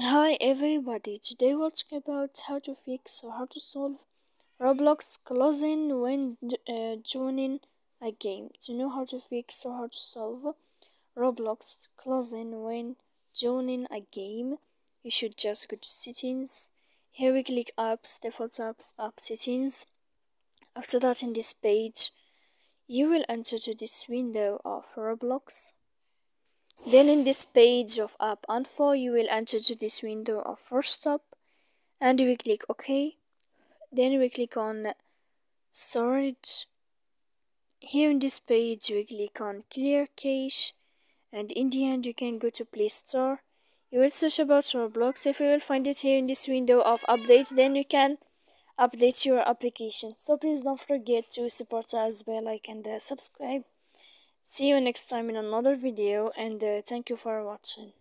Hi everybody, today we'll talk about how to fix or how to solve Roblox closing when joining a game. To know how to fix or how to solve Roblox closing when joining a game, you should just go to settings. Here we click apps, default apps, app settings. After that, in this page, you will enter to this window of Roblox. Then in this page of app info, you will enter to this window of first stop and we click OK. Then we click on storage. Here in this page, we click on clear cache, and in the end, you can go to Play Store. You will search about Roblox. If you will find it here in this window of update, then you can update your application. So please don't forget to support us by like and subscribe. See you next time in another video, and thank you for watching.